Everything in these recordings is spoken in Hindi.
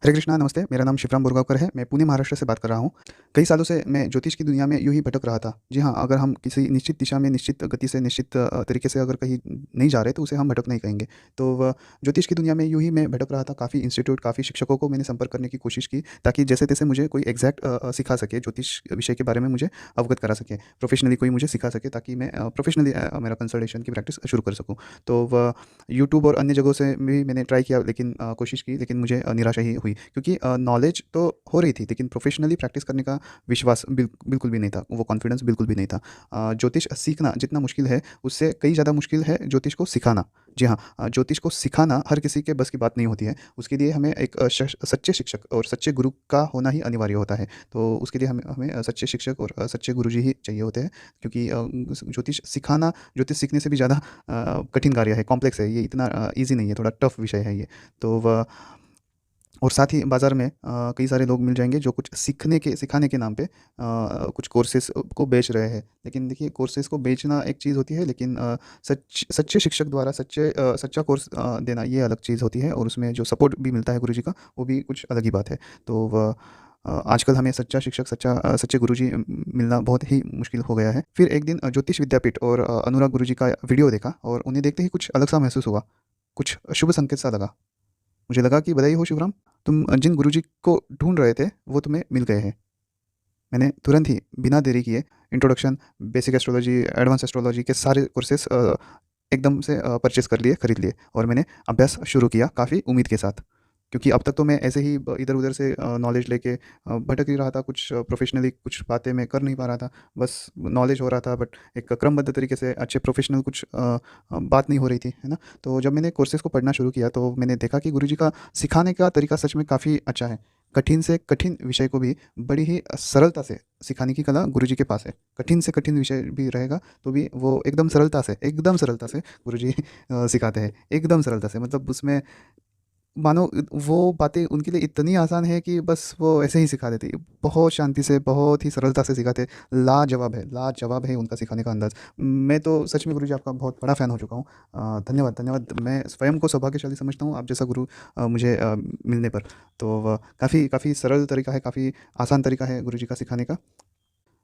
हरे कृष्णा, नमस्ते। मेरा नाम शिवराम बोरगांवकर है। मैं पुणे, महाराष्ट्र से बात कर रहा हूँ। कई सालों से मैं ज्योतिष की दुनिया में यूँ ही भटक रहा था। जी हाँ, अगर हम किसी निश्चित दिशा में, निश्चित गति से, निश्चित तरीके से अगर कहीं नहीं जा रहे, तो उसे हम भटक नहीं कहेंगे। तो ज्योतिष की दुनिया में यूँ ही मैं भटक रहा था। काफ़ी इंस्टीट्यूट, काफ़ी शिक्षकों को मैंने संपर्क करने की कोशिश की, ताकि जैसे-तैसे मुझे कोई एग्ज़ैक्ट सिखा सके, ज्योतिष विषय के बारे में मुझे अवगत करा सके। प्रोफ़ेशनली कोई मुझे सिखा सके, ताकि मैं प्रोफ़ेशनली मेरा कंसल्टेशन की प्रैक्टिस शुरू कर सकूँ। तो यूट्यूब और अन्य जगहों से भी मैंने ट्राई किया, लेकिन कोशिश की, लेकिन मुझे निराशा ही हुई, क्योंकि नॉलेज तो हो रही थी, लेकिन प्रोफेशनली प्रैक्टिस करने का विश्वास बिल्कुल भी नहीं था, वो कॉन्फिडेंस बिल्कुल भी नहीं था। ज्योतिष सीखना जितना मुश्किल है, उससे कई ज़्यादा मुश्किल है ज्योतिष को सिखाना। जी हाँ, ज्योतिष को सिखाना हर किसी के बस की बात नहीं होती है। उसके लिए हमें एक सच्चे शिक्षक और सच्चे गुरु का होना ही अनिवार्य होता है। तो उसके लिए हमें हमें सच्चे शिक्षक और सच्चे गुरुजी ही चाहिए होते हैं, क्योंकि ज्योतिष सिखाना ज्योतिष सीखने से भी ज़्यादा कठिन कार्य है, कॉम्प्लेक्स है। ये इतना ईज़ी नहीं है, थोड़ा टफ विषय है ये। तो वह और साथ ही बाज़ार में कई सारे लोग मिल जाएँगे जो कुछ सीखने के सिखाने के नाम पे कुछ कोर्सेज़ को बेच रहे हैं। लेकिन देखिए, कोर्सेज़ को बेचना एक चीज़ होती है, लेकिन सच्चे शिक्षक द्वारा सच्चा कोर्स देना ये अलग चीज़ होती है, और उसमें जो सपोर्ट भी मिलता है गुरुजी का, वो भी कुछ अलग ही बात है। तो आजकल हमें सच्चा शिक्षक, सच्चे गुरुजी मिलना बहुत ही मुश्किल हो गया है। फिर एक दिन ज्योतिष विद्यापीठ और अनुराग गुरुजी का वीडियो देखा, और उन्हें देखते ही कुछ अलग-सा महसूस हुआ, कुछ शुभ संकेत सा लगा। मुझे लगा कि बधाई हो शिवराम, तुम जिन गुरुजी को ढूँढ रहे थे, वो तुम्हें मिल गए हैं। मैंने तुरंत ही बिना देरी किए introduction, basic astrology, advance astrology के सारे कोर्सेज़ एकदम से परचेज़ कर लिए, खरीद लिए, और मैंने अभ्यास शुरू किया काफ़ी उम्मीद के साथ। क्योंकि अब तक तो मैं ऐसे ही ब इधर-उधर से नॉलेज लेके भटक ही रहा था, कुछ प्रोफ़ेशनली कुछ बातें मैं कर नहीं पा रहा था। बस नॉलेज हो रहा था, बट एक क्रमबद्ध तरीके से अच्छे प्रोफ़ेशनल कुछ बात नहीं हो रही थी, है ना? तो जब मैंने कोर्सेज़ को पढ़ना शुरू किया, तो मैंने देखा कि गुरुजी का सिखाने का तरीका सच में काफ़ी अच्छा है। कठिन से कठिन विषय को भी बड़ी ही सरलता से सिखाने की कला गुरुजी के पास है। कठिन से कठिन विषय भी रहेगा, तो भी वो एकदम सरलता से गुरुजी सिखाते हैं। एकदम सरलता से, मतलब उसमें मानो वो बातें उनके लिए इतनी आसान है कि बस वो ऐसे ही सिखा देते हैं। बहुत शांति से, बहुत ही सरलता से सिखाते हैं। लाजवाब है उनका सिखाने का अंदाज़। मैं तो सच में गुरुजी आपका बहुत बड़ा फ़ैन हो चुका हूँ। धन्यवाद, धन्यवाद। मैं स्वयं को सौभाग्यशाली समझता हूँ आप जैसा गुरु मुझे मिलने पर। तो काफ़ी काफ़ी सरल तरीका है, काफ़ी आसान तरीका है गुरुजी का सिखाने का।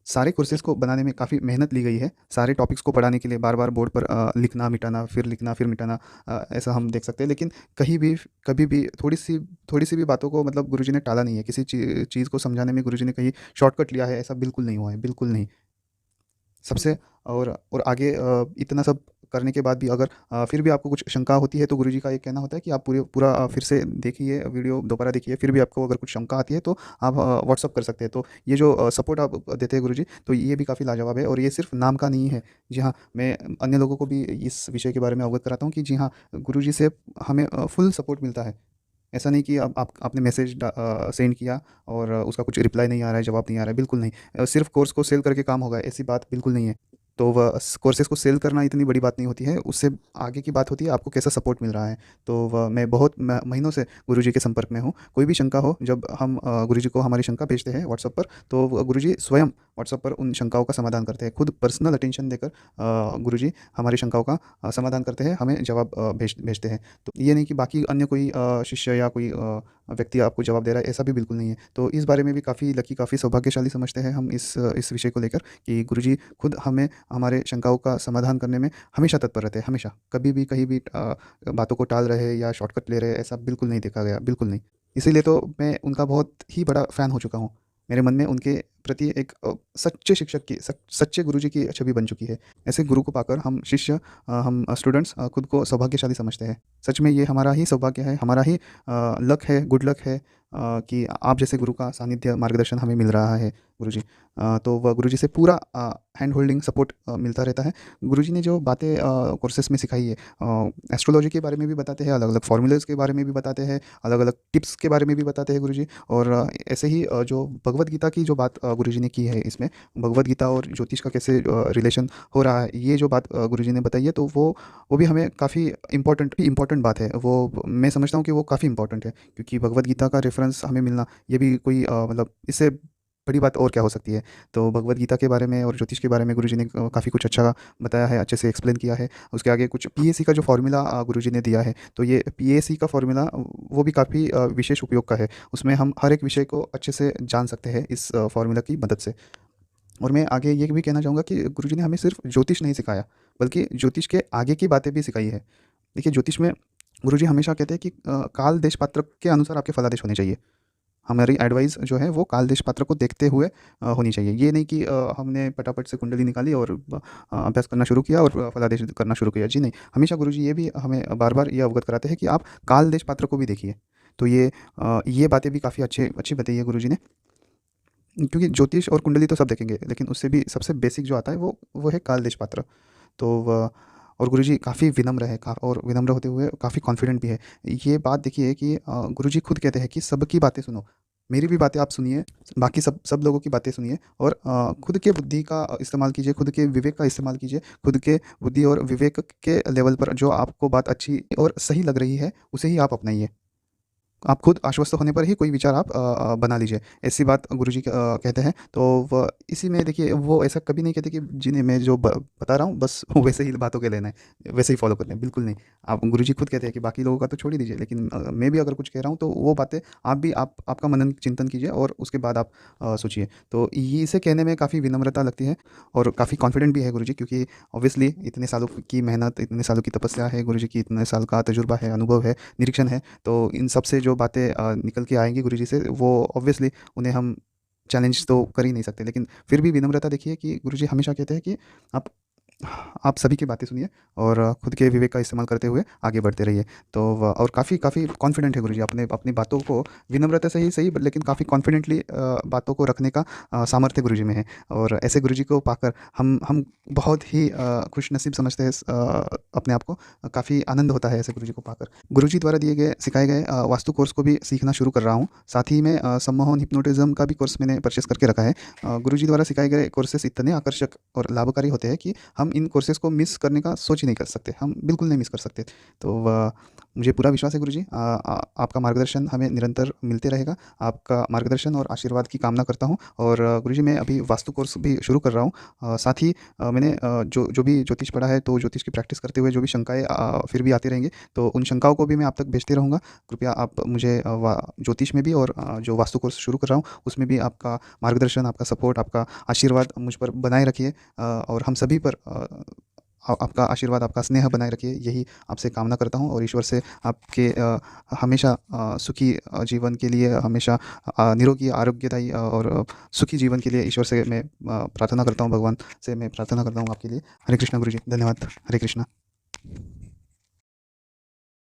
सारे कोर्सेज़ को बनाने में काफ़ी मेहनत ली गई है। सारे टॉपिक्स को पढ़ाने के लिए बार-बार बोर्ड पर लिखना, फिर मिटाना, ऐसा हम देख सकते हैं। लेकिन कहीं भी, कभी भी थोड़ी-सी भी बातों को, मतलब गुरुजी ने टाला नहीं है। किसी चीज़ को समझाने में गुरुजी ने कहीं शॉर्टकट लिया है, ऐसा बिल्कुल नहीं हुआ है, बिल्कुल नहीं। सबसे और आगे इतना सब करने के बाद भी अगर फिर भी आपको कुछ शंका होती है, तो गुरुजी का ये कहना होता है कि आप पूरा फिर से देखिए, वीडियो दोबारा देखिए। फिर भी आपको अगर कुछ शंका आती है, तो आप व्हाट्सएप कर सकते हैं। तो ये जो सपोर्ट आप देते हैं गुरुजी, तो ये भी काफ़ी लाजवाब है, और ये सिर्फ़ नाम का नहीं है। जी हाँ, मैं अन्य लोगों को भी इस विषय के बारे में अवगत कराता हूँ कि जी हाँ, गुरुजी से हमें फुल सपोर्ट मिलता है। ऐसा नहीं कि आपने मैसेज सेंड किया और उसका कुछ रिप्लाई नहीं आ रहा है, जवाब नहीं आ रहा है, बिल्कुल नहीं। सिर्फ़ कोर्स को सेल करके काम होगा, ऐसी बात बिल्कुल नहीं है। तो वह कोर्सेज़ को सेल करना इतनी बड़ी बात नहीं होती है, उससे आगे की बात होती है आपको कैसा सपोर्ट मिल रहा है। तो वह मैं बहुत म महीनों से गुरुजी के संपर्क में हूँ। कोई भी शंका हो, जब हम गुरुजी को हमारी शंका भेजते हैं व्हाट्सएप पर, तो गुरुजी स्वयं व्हाट्सएप पर उन शंकाओं का समाधान करते हैं। खुद पर्सनल अटेंशन देकर गुरुजी हमारी शंकाओं का समाधान करते हैं, हमें जवाब भेजते हैं। तो ये नहीं कि बाकी अन्य कोई शिष्य या कोई व्यक्ति आपको जवाब दे रहा है, ऐसा भी बिल्कुल नहीं है। तो इस बारे में भी काफ़ी लकी, काफ़ी सौभाग्यशाली समझते हैं हम इस विषय को लेकर, कि गुरुजी खुद हमें हमारे शंकाओं का समाधान करने में हमेशा तत्पर रहते हैं, हमेशा। कभी भी कहीं भी बातों को टाल रहे या शॉर्टकट ले रहे, ऐसा बिल्कुल नहीं देखा गया, बिल्कुल नहीं। इसीलिए तो मैं उनका बहुत ही बड़ा फ़ैन हो चुका हूँ। मेरे मन में उनके प्रति एक सच्चे शिक्षक की, सच्चे गुरुजी की छवि बन चुकी है। ऐसे गुरु को पाकर हम शिष्य, हम स्टूडेंट्स खुद को सौभाग्यशाली समझते हैं। सच में ये हमारा ही सौभाग्य है, हमारा ही लक है, गुड लक है, कि आप जैसे गुरु का सानिध्य, मार्गदर्शन हमें मिल रहा है गुरुजी। तो वह गुरुजी से पूरा हैंड होल्डिंग सपोर्ट मिलता रहता है। गुरुजी ने जो बातें कोर्सेज़ में सिखाई है, एस्ट्रोलॉजी के बारे में भी बताते हैं, अलग-अलग फ़ॉर्मूलाज़ के बारे में भी बताते हैं, अलग-अलग टिप्स के बारे में भी बताते हैं गुरुजी। और ऐसे ही जो भगवद गीता की जो बात गुरुजी ने की है इसमें, भगवद गीता और ज्योतिष का कैसे रिलेशन हो रहा है, ये जो बात गुरुजी ने बताई है, तो वो भी हमें काफ़ी इम्पोर्टेंट बात है। वो मैं समझता हूँ कि वो काफ़ी इम्पोर्टेंट है, क्योंकि भगवद गीता का रेफ़रेंस हमें मिलना, ये भी कोई मतलब इससे बड़ी बात और क्या हो सकती है। तो भगवद गीता के बारे में और ज्योतिष के बारे में गुरुजी ने काफ़ी कुछ अच्छा बताया है, अच्छे से एक्सप्लेन किया है। उसके आगे कुछ पीएसी का जो फ़ॉर्मूला गुरुजी ने दिया है, तो ये पीएसी का फ़ॉर्मूला वो भी काफ़ी विशेष उपयोग का है। उसमें हम हर एक विषय को अच्छे से जान सकते हैं इस फ़ॉर्मूला की मदद से। और मैं आगे ये भी कहना चाहूँगा कि गुरुजी ने हमें सिर्फ ज्योतिष नहीं सिखाया, बल्कि ज्योतिष के आगे की बातें भी सिखाई है। देखिए, ज्योतिष में गुरुजी हमेशा कहते हैं कि काल देश पात्र के अनुसार आपके फलादेश होने चाहिए। हमारी एडवाइस जो है वो काल देश पात्र को देखते हुए होनी चाहिए। ये नहीं कि हमने फटाफट से कुंडली निकाली और अभ्यास करना शुरू किया और फलादेश करना शुरू किया। जी नहीं, हमेशा गुरुजी ये भी हमें बार-बार ये अवगत कराते हैं कि आप काल देश पात्र को भी देखिए। तो ये बातें भी काफ़ी अच्छी बताई है गुरुजी ने। क्योंकि ज्योतिष और कुंडली तो सब देखेंगे, लेकिन उससे भी सबसे बेसिक जो आता है वो है काल देश पात्र। तो व और गुरुजी काफ़ी विनम्र है, और विनम्र होते हुए काफ़ी कॉन्फिडेंट भी है। ये बात देखिए कि गुरुजी खुद कहते हैं कि सबकी बातें सुनो, मेरी भी बातें आप सुनिए, बाकी सब सब लोगों की बातें सुनिए, और खुद के बुद्धि का इस्तेमाल कीजिए, खुद के विवेक का इस्तेमाल कीजिए। खुद के बुद्धि और विवेक के लेवल पर जो आपको बात अच्छी और सही लग रही है, उसे ही आप अपनाइए। आप खुद आश्वस्त होने पर ही कोई विचार आप बना लीजिए। ऐसी बात गुरुजी कहते हैं। तो व इसी में देखिए, वो ऐसा कभी नहीं कहते कि जिन्हें मैं जो बता रहा हूँ बस वैसे ही बातों के लेना है, वैसे ही फॉलो करना है, बिल्कुल नहीं। आप गुरुजी खुद कहते हैं कि बाकी लोगों का तो छोड़ ही दीजिए, लेकिन मैं भी अगर कुछ कह रहा हूँ तो वो बातें आप भी आपका मनन चिंतन कीजिए और उसके बाद आप सोचिए। तो ये इसे कहने में काफ़ी विनम्रता लगती है, और काफ़ी कॉन्फिडेंट भी है गुरुजी, क्योंकि ऑब्वियसली इतने सालों की मेहनत, इतने सालों की तपस्या है गुरुजी की, इतने साल का तजुर्बा है, अनुभव है, निरीक्षण है। तो इन सब से जो बातें निकल के आएँगी गुरुजी से, वो ऑब्वियसली उन्हें हम चैलेंज तो कर ही नहीं सकते। लेकिन फिर भी विनम्रता देखिए कि गुरुजी हमेशा कहते हैं कि आप आप सभी की बातें सुनिए और खुद के विवेक का इस्तेमाल करते हुए आगे बढ़ते रहिए। तो और काफ़ी काफ़ी कॉन्फिडेंट है गुरुजी अपने अपनी बातों को, विनम्रता से ही सही, लेकिन काफ़ी कॉन्फिडेंटली बातों को रखने का सामर्थ्य गुरुजी में है। और ऐसे गुरुजी को पाकर हम बहुत ही खुशनसीब समझते हैं अपने आप को। काफ़ी आनंद होता है ऐसे गुरुजी को पाकर। गुरुजी द्वारा सिखाए गए वास्तु कोर्स को भी सीखना शुरू कर रहा हूँ। साथ ही में सम्मोहन हिप्नोटिज़्म का भी कोर्स मैंने परचेज़ करके रखा है। गुरुजी द्वारा सिखाए गए कोर्सेज़ इतने आकर्षक और लाभकारी होते हैं कि हम इन कोर्सेज़ को मिस करने का सोच ही नहीं कर सकते, हम बिल्कुल नहीं मिस कर सकते। तो मुझे पूरा विश्वास है गुरुजी, आपका मार्गदर्शन हमें निरंतर मिलते रहेगा। आपका मार्गदर्शन और आशीर्वाद की कामना करता हूँ। और गुरुजी, मैं अभी वास्तु कोर्स भी शुरू कर रहा हूँ। साथ ही मैंने जो भी ज्योतिष पढ़ा है, तो ज्योतिष की प्रैक्टिस करते हुए जो भी शंकाएँ फिर भी आती रहेंगी, तो उन शंकाओं को भी मैं आप तक भेजते रहूँगा। कृपया आप मुझे ज्योतिष में भी और जो वास्तु कोर्स शुरू कर रहा हूँ, उसमें भी आपका मार्गदर्शन, आपका सपोर्ट, आपका आशीर्वाद मुझ पर बनाए रखिए, और हम सभी पर आपका आशीर्वाद, आपका स्नेह बनाए रखिए, यही आपसे कामना करता हूँ। और ईश्वर से आपके हमेशा सुखी जीवन के लिए, हमेशा निरोगी, आरोग्यदायी और सुखी जीवन के लिए ईश्वर से मैं प्रार्थना करता हूँ, भगवान से मैं प्रार्थना करता हूँ आपके लिए। हरे कृष्णा गुरुजी, धन्यवाद। हरे कृष्णा।